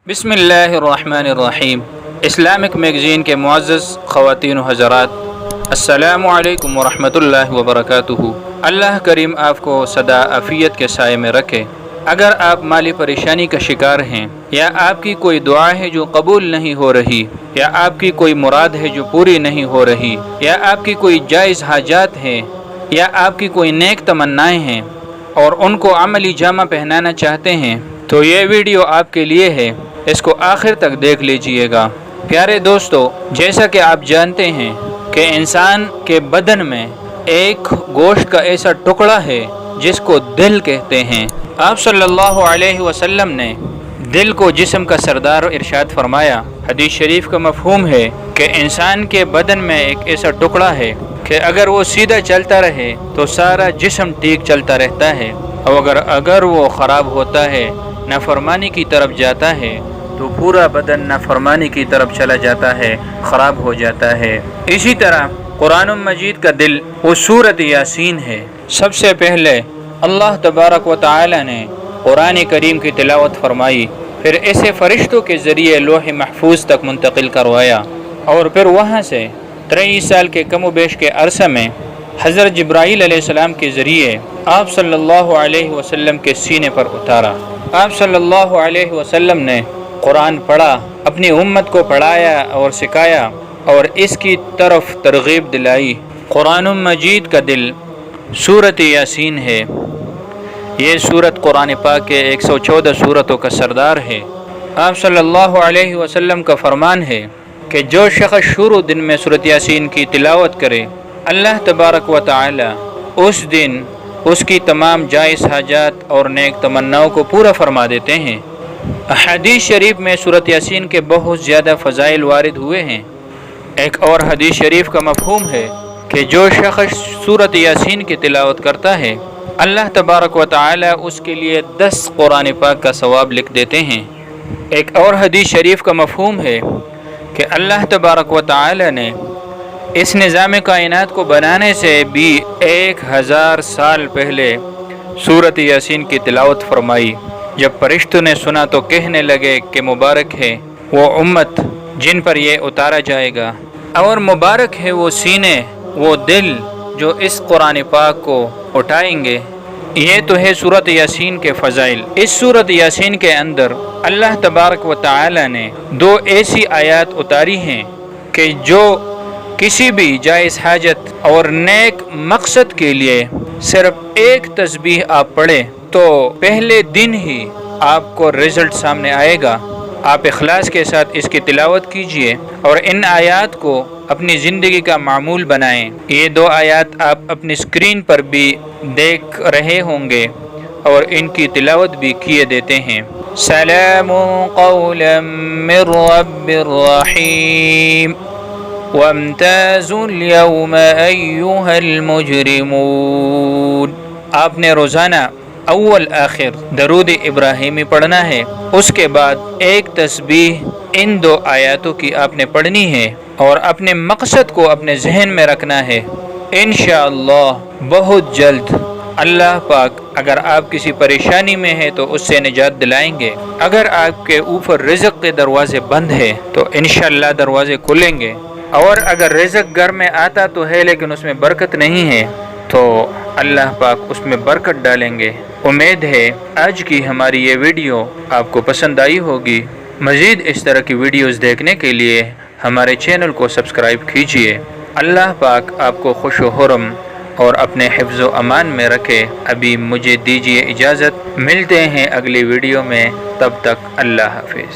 بسم اللہ الرحمن الرحیم۔ اسلامک میگزین کے معزز خواتین و حضرات، السلام علیکم ورحمۃ اللہ وبرکاتہ۔ اللہ کریم آپ کو سدا عافیت کے سائے میں رکھے۔ اگر آپ مالی پریشانی کا شکار ہیں، یا آپ کی کوئی دعا ہے جو قبول نہیں ہو رہی، یا آپ کی کوئی مراد ہے جو پوری نہیں ہو رہی، یا آپ کی کوئی جائز حاجات ہیں، یا آپ کی کوئی نیک تمنائیں ہیں اور ان کو عملی جامہ پہنانا چاہتے ہیں، تو یہ ویڈیو آپ کے لیے ہے، اس کو آخر تک دیکھ لیجئے گا۔ پیارے دوستو، جیسا کہ آپ جانتے ہیں کہ انسان کے بدن میں ایک گوشت کا ایسا ٹکڑا ہے جس کو دل کہتے ہیں۔ آپ صلی اللہ علیہ وسلم نے دل کو جسم کا سردار ارشاد فرمایا۔ حدیث شریف کا مفہوم ہے کہ انسان کے بدن میں ایک ایسا ٹکڑا ہے کہ اگر وہ سیدھا چلتا رہے تو سارا جسم ٹھیک چلتا رہتا ہے، اور اگر وہ خراب ہوتا ہے، نافرمانی کی طرف جاتا ہے، تو پورا بدن نافرمانی کی طرف چلا جاتا ہے، خراب ہو جاتا ہے۔ اسی طرح قرآن مجید کا دل وہ سورۃ یاسین ہے۔ سب سے پہلے اللہ تبارک و تعالی نے قرآن کریم کی تلاوت فرمائی، پھر اسے فرشتوں کے ذریعے لوح محفوظ تک منتقل کروایا، اور پھر وہاں سے 23 سال کے کم و بیش کے عرصہ میں حضرت جبرائیل علیہ السلام کے ذریعے آپ صلی اللہ علیہ وسلم کے سینے پر اتارا۔ آپ صلی اللہ علیہ وسلم نے قرآن پڑھا، اپنی امت کو پڑھایا اور سکھایا اور اس کی طرف ترغیب دلائی۔ قرآن مجید کا دل سورۃ یاسین ہے۔ یہ سورت قرآن پاک کے 114 سورتوں کا سردار ہے۔ آپ صلی اللہ علیہ وسلم کا فرمان ہے کہ جو شخص شروع دن میں سورۃ یاسین کی تلاوت کرے، اللہ تبارک و تعالی اس دن اس کی تمام جائز حاجات اور نیک تمناؤں کو پورا فرما دیتے ہیں۔ حدیث شریف میں سورۃ یاسین کے بہت زیادہ فضائل وارد ہوئے ہیں۔ ایک اور حدیث شریف کا مفہوم ہے کہ جو شخص سورۃ یاسین کی تلاوت کرتا ہے، اللہ تبارک و تعالی اس کے لیے 10 قرآن پاک کا ثواب لکھ دیتے ہیں۔ ایک اور حدیث شریف کا مفہوم ہے کہ اللہ تبارک و تعالی نے اس نظام کائنات کو بنانے سے بھی 1000 سال پہلے سورۃ یاسین کی تلاوت فرمائی۔ جب فرشتوں نے سنا تو کہنے لگے کہ مبارک ہے وہ امت جن پر یہ اتارا جائے گا، اور مبارک ہے وہ سینے، وہ دل جو اس قرآن پاک کو اٹھائیں گے۔ یہ تو ہے سورۃ یاسین کے فضائل۔ اس سورۃ یاسین کے اندر اللہ تبارک و تعالی نے 2 ایسی آیات اتاری ہیں کہ جو کسی بھی جائز حاجت اور نیک مقصد کے لیے صرف ایک تسبیح آپ پڑھیں تو پہلے دن ہی آپ کو رزلٹ سامنے آئے گا۔ آپ اخلاص کے ساتھ اس کی تلاوت کیجئے اور ان آیات کو اپنی زندگی کا معمول بنائیں۔ یہ 2 آیات آپ اپنی اسکرین پر بھی دیکھ رہے ہوں گے اور ان کی تلاوت بھی کیے دیتے ہیں۔ سلام قولا من رب الرحیم وامتازوا اليوم ایھا المجرمون۔ آپ نے روزانہ اول آخر درود ابراہیمی پڑھنا ہے، اس کے بعد ایک تسبیح ان 2 آیاتوں کی آپ نے پڑھنی ہے اور اپنے مقصد کو اپنے ذہن میں رکھنا ہے۔ انشاءاللہ بہت جلد اللہ پاک اگر آپ کسی پریشانی میں ہیں تو اس سے نجات دلائیں گے۔ اگر آپ کے اوپر رزق کے دروازے بند ہیں تو انشاءاللہ دروازے کھلیں گے، اور اگر رزق گھر میں آتا تو ہے لیکن اس میں برکت نہیں ہے تو اللہ پاک اس میں برکت ڈالیں گے۔ امید ہے آج کی ہماری یہ ویڈیو آپ کو پسند آئی ہوگی۔ مزید اس طرح کی ویڈیوز دیکھنے کے لیے ہمارے چینل کو سبسکرائب کیجیے۔ اللہ پاک آپ کو خوش و خرم اور اپنے حفظ و امان میں رکھے۔ ابھی مجھے دیجیے اجازت، ملتے ہیں اگلی ویڈیو میں، تب تک اللہ حافظ۔